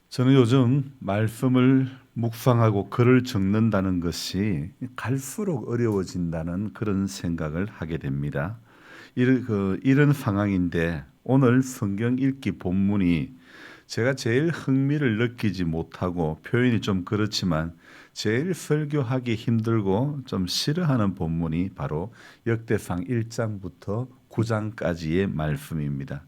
저는 요즘 말씀을 묵상하고 글을 적는다는 것이 갈수록 어려워진다는 그런 생각을 하게 됩니다. 이런 상황인데 오늘 성경 읽기 본문이 제가 제일 흥미를 느끼지 못하고 표현이 좀 그렇지만 제일 설교하기 힘들고 좀 싫어하는 본문이 바로 역대상 1장부터 9장까지의 말씀입니다.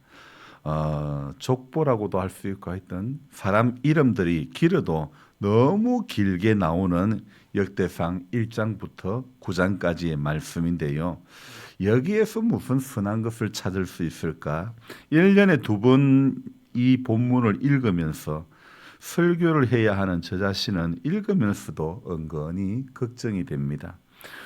족보라고도 할 수 있고 하여튼 사람 이름들이 길어도 너무 길게 나오는 역대상 1장부터 9장까지의 말씀인데요. 여기에서 무슨 선한 것을 찾을 수 있을까? 1년에 두 번 이 본문을 읽으면서 설교를 해야 하는 저 자신은 읽으면서도 은근히 걱정이 됩니다.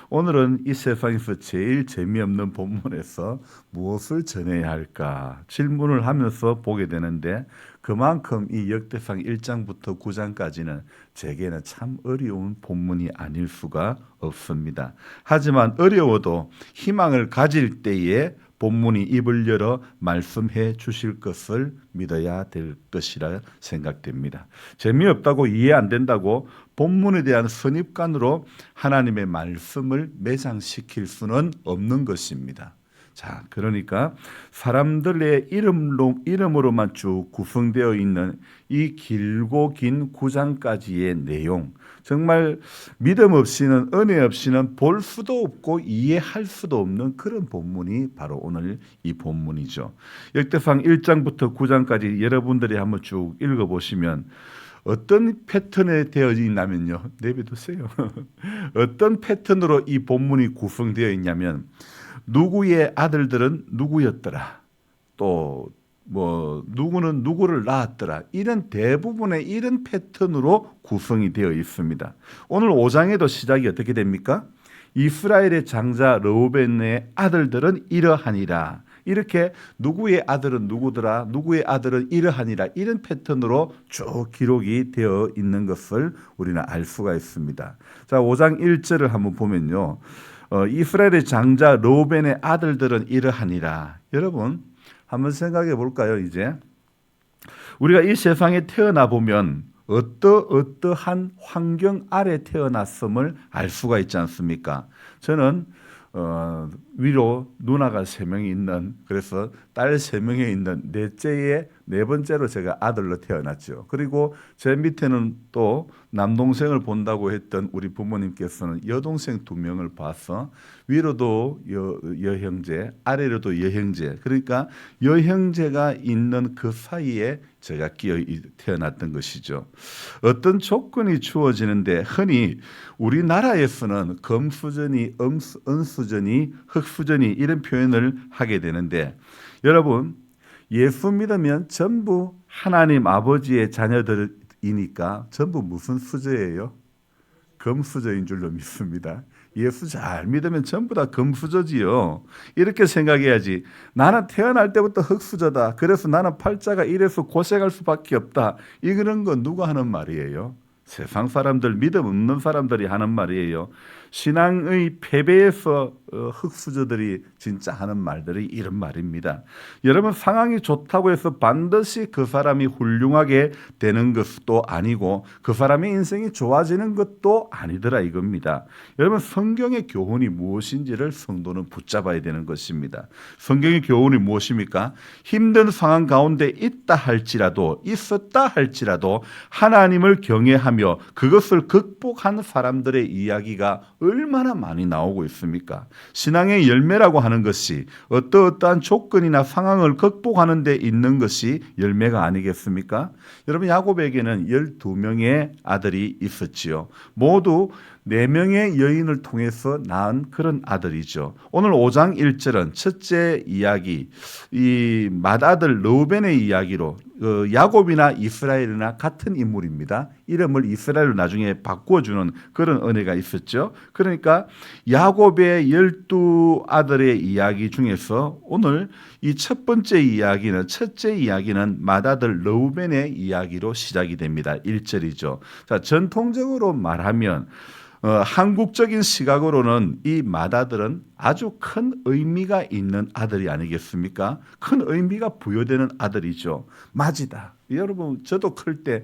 오늘은 이 세상에서 제일 재미없는 본문에서 무엇을 전해야 할까 질문을 하면서 보게 되는데 그만큼 이 역대상 1장부터 9장까지는 제게는 참 어려운 본문이 아닐 수가 없습니다. 하지만 어려워도 희망을 가질 때에 본문이 입을 열어 말씀해 주실 것을 믿어야 될 것이라 생각됩니다. 재미없다고 이해 안 된다고 본문에 대한 선입관으로 하나님의 말씀을 매장시킬 수는 없는 것입니다. 자, 그러니까 사람들의 이름으로만 쭉 구성되어 있는 이 길고 긴 9장까지의 내용, 정말 믿음 없이는 은혜 없이는 볼 수도 없고 이해할 수도 없는 그런 본문이 바로 오늘 이 본문이죠. 역대상 1장부터 9장까지 여러분들이 한번 쭉 읽어보시면 어떤 패턴에 되어 있냐면요. 내비두세요. 어떤 패턴으로 이 본문이 구성되어 있냐면 누구의 아들들은 누구였더라. 또 누구는 누구를 낳았더라. 이런 대부분의 이런 패턴으로 구성이 되어 있습니다. 오늘 5장에도 시작이 어떻게 됩니까? 이스라엘의 장자 르우벤의 아들들은 이러하니라. 이렇게 누구의 아들은 누구더라, 누구의 아들은 이러하니라, 이런 패턴으로 쭉 기록이 되어 있는 것을 우리는 알 수가 있습니다. 자, 5장 1절을 한번 보면요. 이스라엘의 장자 르우벤의 아들들은 이러하니라. 여러분 한번 생각해 볼까요? 이제 우리가 이 세상에 태어나 보면 어떠한 환경 아래 태어났음을 알 수가 있지 않습니까? 저는 위로 누나가 3명이 있는, 그래서 딸 3명이 있는 넷째의 네 번째로 제가 아들로 태어났죠. 그리고 제 밑에는 또 남동생을 본다고 했던 우리 부모님께서는 여동생 2명을 봐서 위로도 여형제, 아래로도 여형제, 그러니까 여형제가 있는 그 사이에 제가 끼어 태어났던 것이죠. 어떤 조건이 주어지는데 흔히 우리나라에서는 금수저니 은수저니 흙수저니 이런 표현을 하게 되는데, 여러분 예수 믿으면 전부 하나님 아버지의 자녀들이니까 전부 무슨 수저예요? 금수저인 줄로 믿습니다. 예수 잘 믿으면 전부 다 금수저지요. 이렇게 생각해야지. 나는 태어날 때부터 흙수저다. 그래서 나는 팔자가 이래서 고생할 수밖에 없다. 이런 건 누가 하는 말이에요? 세상 사람들, 믿음 없는 사람들이 하는 말이에요. 신앙의 패배에서 흙수저들이 진짜 하는 말들이 이런 말입니다. 여러분, 상황이 좋다고 해서 반드시 그 사람이 훌륭하게 되는 것도 아니고 그 사람의 인생이 좋아지는 것도 아니더라 이겁니다. 여러분, 성경의 교훈이 무엇인지를 성도는 붙잡아야 되는 것입니다. 성경의 교훈이 무엇입니까? 힘든 상황 가운데 있다 할지라도, 있었다 할지라도 하나님을 경외하며 그것을 극복한 사람들의 이야기가 얼마나 많이 나오고 있습니까? 신앙의 열매라고 하는 것이 어떠한 조건이나 상황을 극복하는 데 있는 것이 열매가 아니겠습니까? 여러분, 야곱에게는 12명의 아들이 있었지요. 모두 4명의 여인을 통해서 낳은 그런 아들이죠. 오늘 5장 1절은 첫째 이야기, 이 맏아들 르우벤의 이야기로 야곱이나 이스라엘이나 같은 인물입니다. 이름을 이스라엘로 나중에 바꿔주는 그런 은혜가 있었죠. 그러니까 야곱의 12아들의 이야기 중에서 오늘 이 첫 번째 이야기는, 첫째 이야기는 맏아들 르우벤의 이야기로 시작이 됩니다. 1절이죠. 자, 전통적으로 말하면 한국적인 시각으로는 이 맏아들은 아주 큰 의미가 있는 아들이 아니겠습니까? 큰 의미가 부여되는 아들이죠. 맏이다. 여러분 저도 클 때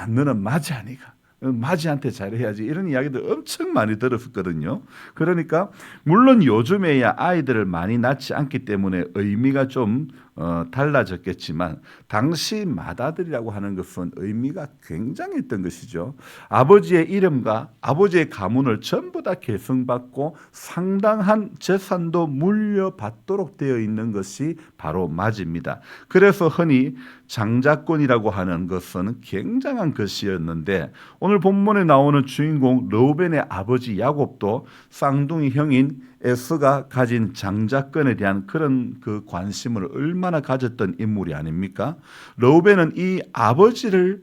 너는 맏이 아니가. 맏이한테 잘해야지 이런 이야기들 엄청 많이 들었거든요. 그러니까 물론 요즘에야 아이들을 많이 낳지 않기 때문에 의미가 좀 달라졌겠지만 당시 맏아들이라고 하는 것은 의미가 굉장했던 것이죠. 아버지의 이름과 아버지의 가문을 전부 다 계승받고 상당한 재산도 물려받도록 되어 있는 것이 바로 맏입니다. 그래서 흔히 장자권이라고 하는 것은 굉장한 것이었는데 오늘 본문에 나오는 주인공 르우벤의 아버지 야곱도 쌍둥이 형인 에서가 가진 장자권에 대한 그런 그 관심을 얼마나 가졌던 인물이 아닙니까? 르우벤은 이 아버지의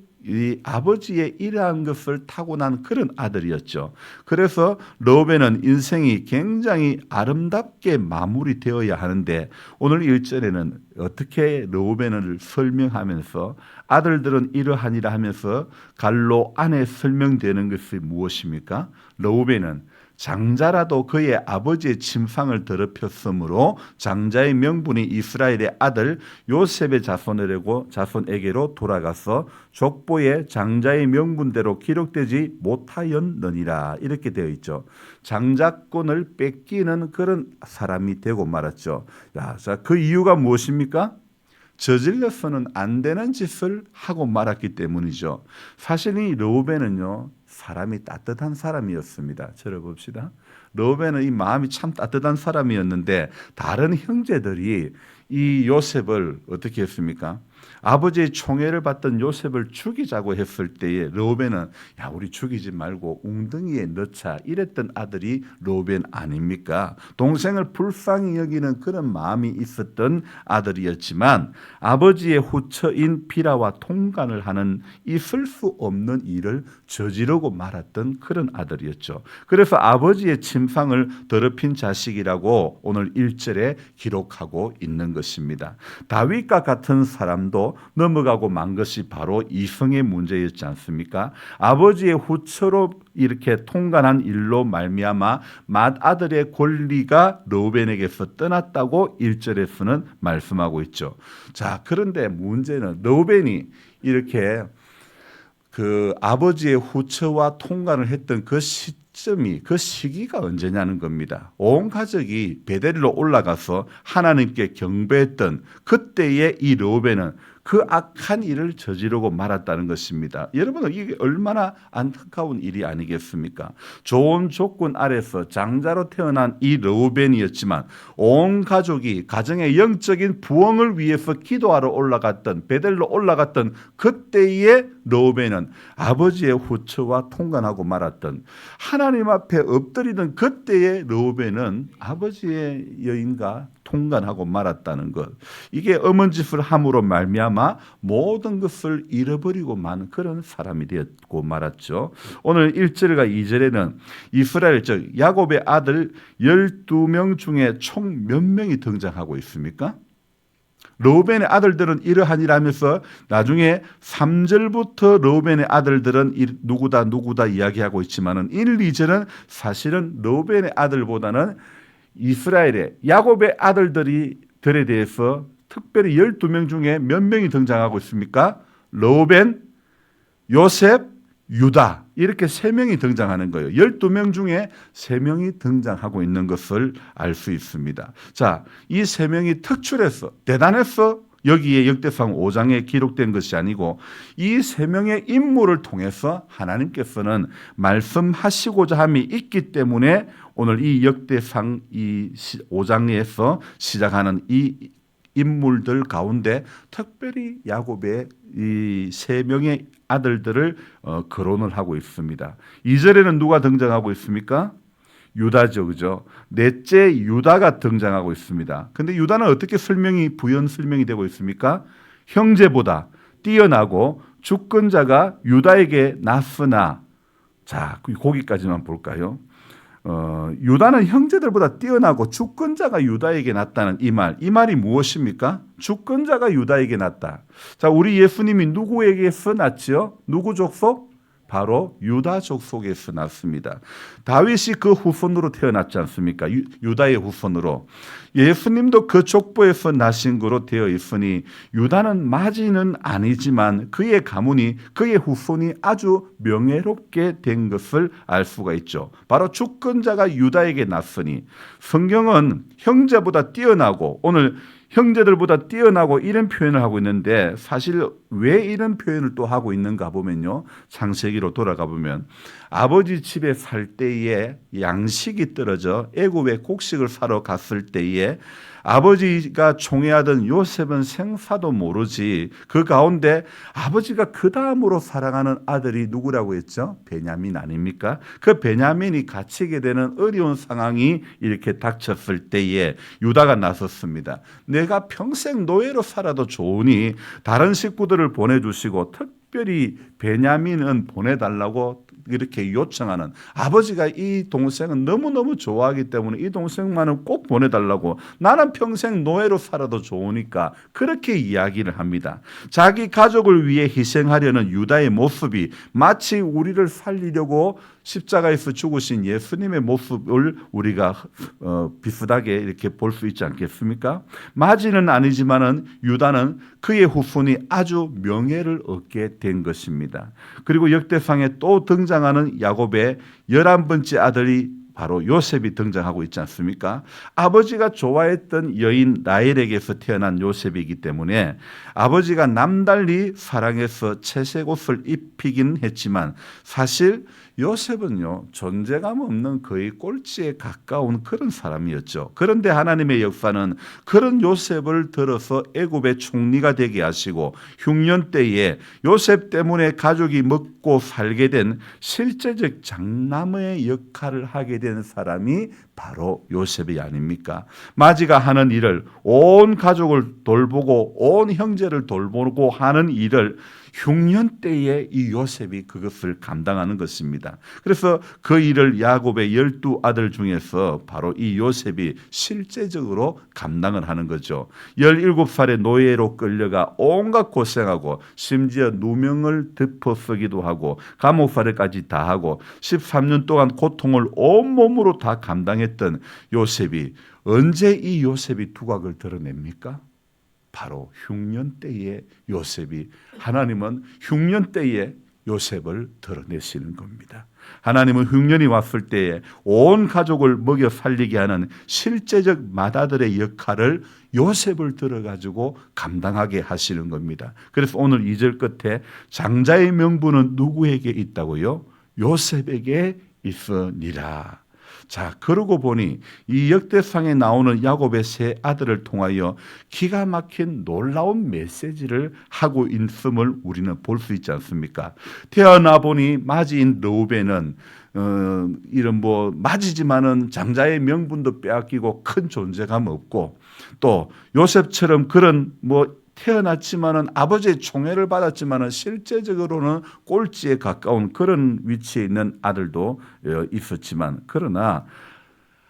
이러한 것을 타고난 그런 아들이었죠. 그래서 르우벤은 인생이 굉장히 아름답게 마무리되어야 하는데 오늘 1절에는 어떻게 르우벤을 설명하면서 아들들은 이러하니라 하면서 갈로 안에 설명되는 것이 무엇입니까? 르우벤은 장자라도 그의 아버지의 침상을 더럽혔으므로 장자의 명분이 이스라엘의 아들 요셉의 자손에게로 돌아가서 족보에 장자의 명분대로 기록되지 못하였느니라 이렇게 되어 있죠. 장자권을 뺏기는 그런 사람이 되고 말았죠. 자, 그 이유가 무엇입니까? 저질러서는 안 되는 짓을 하고 말았기 때문이죠. 사실 이 르우벤은요 사람이 따뜻한 사람이었습니다. 들어봅시다. 르우벤은 이 마음이 참 따뜻한 사람이었는데 다른 형제들이 이 요셉을 어떻게 했습니까? 아버지의 총애를 받던 요셉을 죽이자고 했을 때에 르우벤은 야 우리 죽이지 말고 웅덩이에 넣자 이랬던 아들이 르우벤 아닙니까? 동생을 불쌍히 여기는 그런 마음이 있었던 아들이었지만 아버지의 후처인 비라와 통간을 하는 있을 수 없는 일을 저지르고 말았던 그런 아들이었죠. 그래서 아버지의 침상을 더럽힌 자식이라고 오늘 1절에 기록하고 있는 것입니다. 다윗과 같은 사람도 넘어가고 만 것이 바로 이성의 문제였지 않습니까? 아버지의 후처로 이렇게 통관한 일로 말미암아 맏아들의 권리가 르우벤에게서 떠났다고 1절에서는 말씀하고 있죠. 자, 그런데 문제는 르우벤이 이렇게 그 아버지의 후처와 통관을 했던 그 시점이 그 시기가 언제냐는 겁니다. 온 가족이 베델로 올라가서 하나님께 경배했던 그때의 이 르우벤은 그 악한 일을 저지르고 말았다는 것입니다. 여러분 이게 얼마나 안타까운 일이 아니겠습니까? 좋은 조건 아래서 장자로 태어난 이 르우벤이었지만 온 가족이 가정의 영적인 부흥을 위해서 기도하러 올라갔던 베델로 올라갔던 그때의 르우벤은 아버지의 후처와 통관하고 말았던 하나님 앞에 엎드리던 그때의 르우벤은 아버지의 여인과 통관하고 말았다는 것. 이게 엄한 짓을 함으로 말미암아 모든 것을 잃어버리고 만 그런 사람이 되었고 말았죠. 오늘 1절과 2절에는 이스라엘 즉 야곱의 아들 12명 중에 총 몇 명이 등장하고 있습니까? 르우벤의 아들들은 이러하니라면서 나중에 3절부터 르우벤의 아들들은 누구다 이야기하고 있지만은 1, 2절은 사실은 르우벤의 아들보다는 이스라엘의 야곱의 아들들에 대해서 특별히 12명 중에 몇 명이 등장하고 있습니까? 르우벤, 요셉, 유다 이렇게 3명이 등장하는 거예요. 12명 중에 3명이 등장하고 있는 것을 알 수 있습니다. 자, 이 3명이 특출해서 대단해서 여기에 역대상 5장에 기록된 것이 아니고 이 3명의 인물을 통해서 하나님께서는 말씀하시고자 함이 있기 때문에 오늘 이 역대상 이 5장에서 시작하는 이 인물들 가운데 특별히 야곱의 이 3명의 아들들을 거론을 하고 있습니다. 2절에는 누가 등장하고 있습니까? 유다죠, 그죠? 넷째 유다가 등장하고 있습니다. 근데 유다는 어떻게 부연 설명이 되고 있습니까? 형제보다 뛰어나고 주권자가 유다에게 났으나, 자, 거기까지만 볼까요? 유다는 형제들보다 뛰어나고 주권자가 유다에게 났다는 이 말이 무엇입니까? 주권자가 유다에게 났다. 자, 우리 예수님이 누구에게서 났지요? 누구 족속? 바로 유다족 속에서 났습니다. 다윗이 그 후손으로 태어났지 않습니까? 유다의 후손으로. 예수님도 그 족보에서 나신 거로 되어 있으니 유다는 마지는 아니지만 그의 가문이, 그의 후손이 아주 명예롭게 된 것을 알 수가 있죠. 바로 주권자가 유다에게 났으니 성경은 형제보다 뛰어나고, 오늘 형제들보다 뛰어나고 이런 표현을 하고 있는데, 사실 왜 이런 표현을 또 하고 있는가 보면요, 창세기로 돌아가 보면 아버지 집에 살 때에 양식이 떨어져 애굽에 곡식을 사러 갔을 때에 아버지가 총애하던 요셉은 생사도 모르지, 그 가운데 아버지가 그 다음으로 사랑하는 아들이 누구라고 했죠? 베냐민 아닙니까? 그 베냐민이 갇히게 되는 어려운 상황이 이렇게 닥쳤을 때에 유다가 나섰습니다. 내가 평생 노예로 살아도 좋으니 다른 식구들을 보내주시고 특별히 베냐민은 보내달라고 이렇게 요청하는, 아버지가 이 동생은 너무너무 좋아하기 때문에 이 동생만은 꼭 보내달라고, 나는 평생 노예로 살아도 좋으니까 그렇게 이야기를 합니다. 자기 가족을 위해 희생하려는 유다의 모습이 마치 우리를 살리려고 십자가에서 죽으신 예수님의 모습을 우리가 비슷하게 이렇게 볼 수 있지 않겠습니까? 마지는 아니지만은 유다는 그의 후손이 아주 명예를 얻게 된 것입니다. 그리고 역대상에 또 등장하는 야곱의 11번째 아들이 바로 요셉이 등장하고 있지 않습니까? 아버지가 좋아했던 여인 라헬에게서 태어난 요셉이기 때문에 아버지가 남달리 사랑해서 채색 옷을 입히긴 했지만 사실 요셉은요, 존재감 없는 거의 꼴찌에 가까운 그런 사람이었죠. 그런데 하나님의 역사는 그런 요셉을 들어서 애굽의 총리가 되게 하시고 흉년 때에 요셉 때문에 가족이 먹고 살게 된 실제적 장남의 역할을 하게 된 사람이 바로 요셉이 아닙니까? 마지가 하는 일을, 온 가족을 돌보고 온 형제를 돌보고 하는 일을 흉년 때에 이 요셉이 그것을 감당하는 것입니다. 그래서 그 일을 야곱의 12아들 중에서 바로 이 요셉이 실제적으로 감당을 하는 거죠. 17살의 노예로 끌려가 온갖 고생하고 심지어 누명을 덮어 쓰기도 하고 감옥살이까지 다 하고 13년 동안 고통을 온몸으로 다 감당했던 요셉이 언제 이 요셉이 두각을 드러냅니까? 바로 흉년 때에 요셉이, 하나님은 흉년 때에 요셉을 드러내시는 겁니다. 하나님은 흉년이 왔을 때에 온 가족을 먹여 살리게 하는 실제적 맏아들의 역할을 요셉을 들어가지고 감당하게 하시는 겁니다. 그래서 오늘 2절 끝에 장자의 명분은 누구에게 있다고요? 요셉에게 있으니라. 자, 그러고 보니 이 역대상에 나오는 야곱의 세 아들을 통하여 기가 막힌 놀라운 메시지를 하고 있음을 우리는 볼 수 있지 않습니까? 태어나 보니 마지인 르우벤은 이런 마지지만은 장자의 명분도 빼앗기고 큰 존재감 없고, 또 요셉처럼 그런 태어났지만은 아버지의 총애를 받았지만은 실제적으로는 꼴찌에 가까운 그런 위치에 있는 아들도 있었지만, 그러나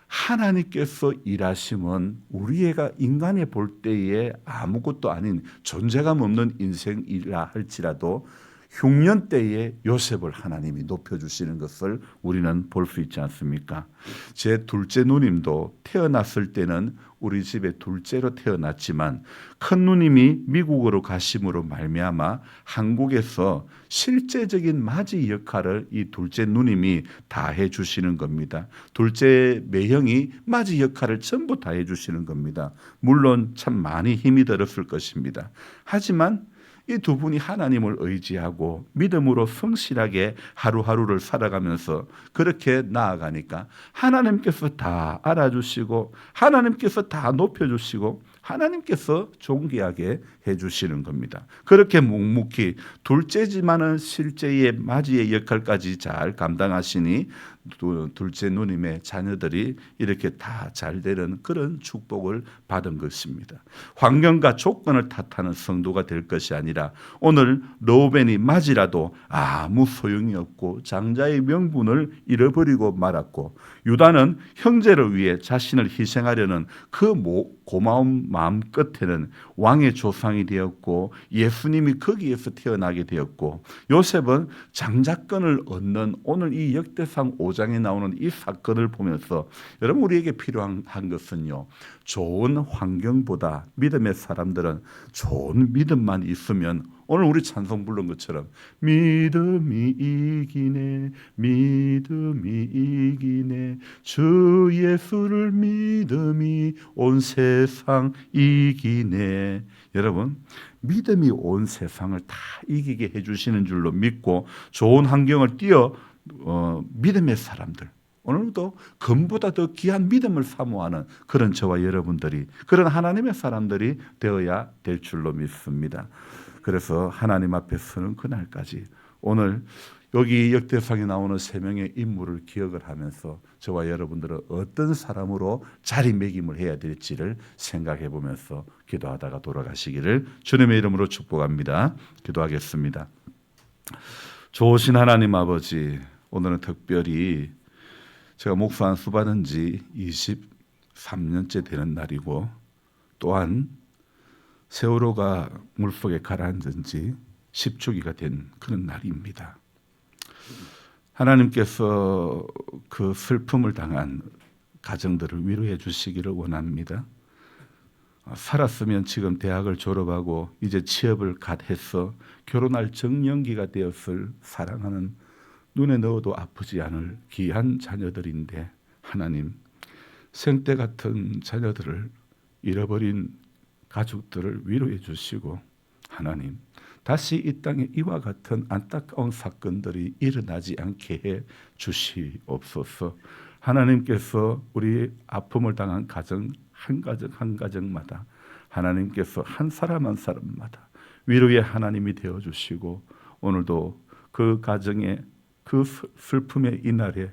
하나님께서 일하심은 우리가 인간이 볼 때에 아무것도 아닌 존재감 없는 인생이라 할지라도 흉년 때에 요셉을 하나님이 높여주시는 것을 우리는 볼 수 있지 않습니까? 제 둘째 누님도 태어났을 때는 우리 집에 둘째로 태어났지만 큰 누님이 미국으로 가심으로 말미암아 한국에서 실제적인 맞이 역할을 이 둘째 누님이 다 해주시는 겁니다. 둘째 매형이 맞이 역할을 전부 다 해주시는 겁니다. 물론 참 많이 힘이 들었을 것입니다. 하지만 이 두 분이 하나님을 의지하고 믿음으로 성실하게 하루하루를 살아가면서 그렇게 나아가니까 하나님께서 다 알아주시고 하나님께서 다 높여주시고 하나님께서 존귀하게 해주시는 겁니다. 그렇게 묵묵히 둘째지만은 실제의 맞이의 역할까지 잘 감당하시니 둘째 누님의 자녀들이 이렇게 다 잘 되는 그런 축복을 받은 것입니다. 환경과 조건을 탓하는 성도가 될 것이 아니라 오늘 르우벤이 맞이라도 아무 소용이 없고 장자의 명분을 잃어버리고 말았고, 유다는 형제를 위해 자신을 희생하려는 그 고마운 마음 끝에는 왕의 조상이 되었고 예수님이 거기에서 태어나게 되었고 요셉은 장자권을 얻는 오늘 이 역대상 5장에 나오는 이 사건을 보면서 여러분 우리에게 필요한 것은요, 좋은 환경보다 믿음의 사람들은 좋은 믿음만 있으면 오늘 우리 찬송 부른 것처럼 믿음이 이기네 믿음이 이기네 주 예수를 믿음이 온 세상 이기네. 여러분 믿음이 온 세상을 다 이기게 해주시는 줄로 믿고 좋은 환경을 띄어 믿음의 사람들 오늘도 금보다 더 귀한 믿음을 사모하는 그런 저와 여러분들이 그런 하나님의 사람들이 되어야 될 줄로 믿습니다. 그래서 하나님 앞에 서는 그날까지 오늘 여기 역대상에 나오는 세 명의 인물을 기억을 하면서 저와 여러분들은 어떤 사람으로 자리매김을 해야 될지를 생각해 보면서 기도하다가 돌아가시기를 주님의 이름으로 축복합니다. 기도하겠습니다. 좋으신 하나님 아버지, 오늘은 특별히 제가 목사 수받은 지 23년째 되는 날이고 또한 세월호가 물속에 가라앉은 지 10주기가 된 그런 날입니다. 하나님께서 그 슬픔을 당한 가정들을 위로해 주시기를 원합니다. 살았으면 지금 대학을 졸업하고 이제 취업을 갓 해서 결혼할 정년기가 되었을 사랑하는 눈에 넣어도 아프지 않을 귀한 자녀들인데 하나님 생때 같은 자녀들을 잃어버린 가족들을 위로해 주시고 하나님 다시 이 땅에 이와 같은 안타까운 사건들이 일어나지 않게 해 주시옵소서. 하나님께서 우리 아픔을 당한 가정 한 가정 한 가정마다 하나님께서 한 사람 한 사람마다 위로의 하나님이 되어 주시고 오늘도 그 가정에 그 슬픔의 이날에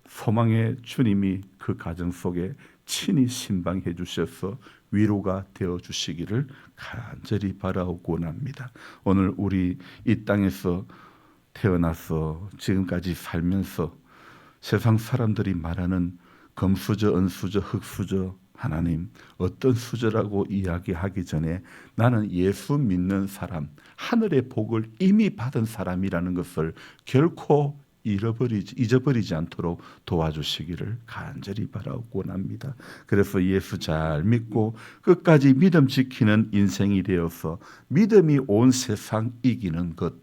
소망의 주님이 그 가정 속에 친히 신방해 주셔서 위로가 되어 주시기를 간절히 바라고 원합니다. 오늘 우리 이 땅에서 태어나서 지금까지 살면서 세상 사람들이 말하는 금수저, 은수저, 흙수저 하나님 어떤 수저라고 이야기하기 전에 나는 예수 믿는 사람, 하늘의 복을 이미 받은 사람이라는 것을 결코 잊어버리지 않도록 도와주시기를 간절히 바라고 원합니다. 그래서 예수 잘 믿고 끝까지 믿음 지키는 인생이 되어서 믿음이 온 세상 이기는 것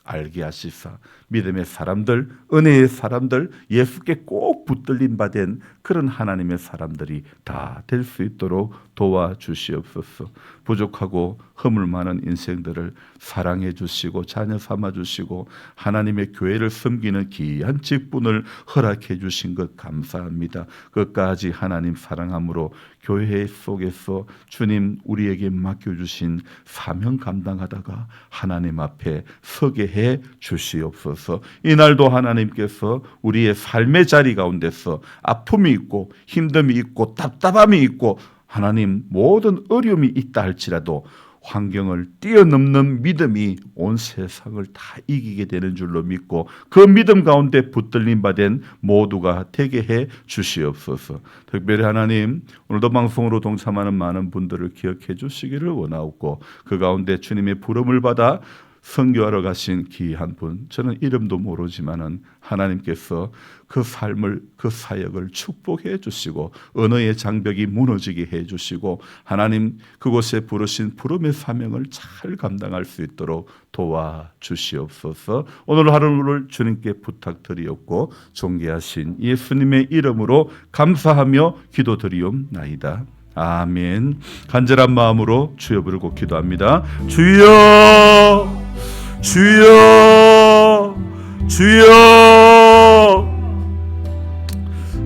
알게 하시사 믿음의 사람들, 은혜의 사람들, 예수께 꼭 붙들림 받은 그런 하나님의 사람들이 다 될 수 있도록 도와주시옵소서. 부족하고 허물 많은 인생들을 사랑해 주시고 자녀 삼아 주시고 하나님의 교회를 섬기는 귀한 직분을 허락해 주신 것 감사합니다. 끝까지 하나님 사랑함으로 교회 속에서 주님 우리에게 맡겨주신 사명 감당하다가 하나님 앞에 서게 해 주시옵소서. 이날도 하나님께서 우리의 삶의 자리 가운데서 아픔이 있고 힘듦이 있고 답답함이 있고 하나님 모든 어려움이 있다 할지라도 환경을 뛰어넘는 믿음이 온 세상을 다 이기게 되는 줄로 믿고 그 믿음 가운데 붙들림 받은 모두가 되게 해 주시옵소서. 특별히 하나님 오늘도 방송으로 동참하는 많은 분들을 기억해 주시기를 원하옵고 그 가운데 주님의 부름을 받아 선교하러 가신 귀한 분, 저는 이름도 모르지만은 하나님께서 그 삶을 그 사역을 축복해 주시고 언어의 장벽이 무너지게 해 주시고 하나님 그곳에 부르신 부름의 사명을 잘 감당할 수 있도록 도와주시옵소서. 오늘 하루를 주님께 부탁드리옵고 존귀하신 예수님의 이름으로 감사하며 기도드리옵나이다. 아멘. 간절한 마음으로 주여 부르고 기도합니다. 주여 주여 주여.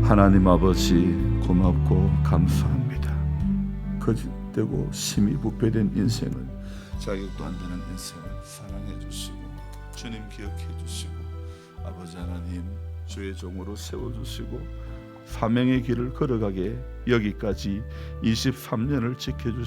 하나님 아버지 고맙고 감사합니다. 거짓되고 심히 부패된 인생을 자격도 안 되는 인생을 사랑해 주시고 주님 기억해 주시고 아버지 하나님 주의 종으로 세워주시고 사명의 길을 걸어가게 여기까지 23년을 지켜주시고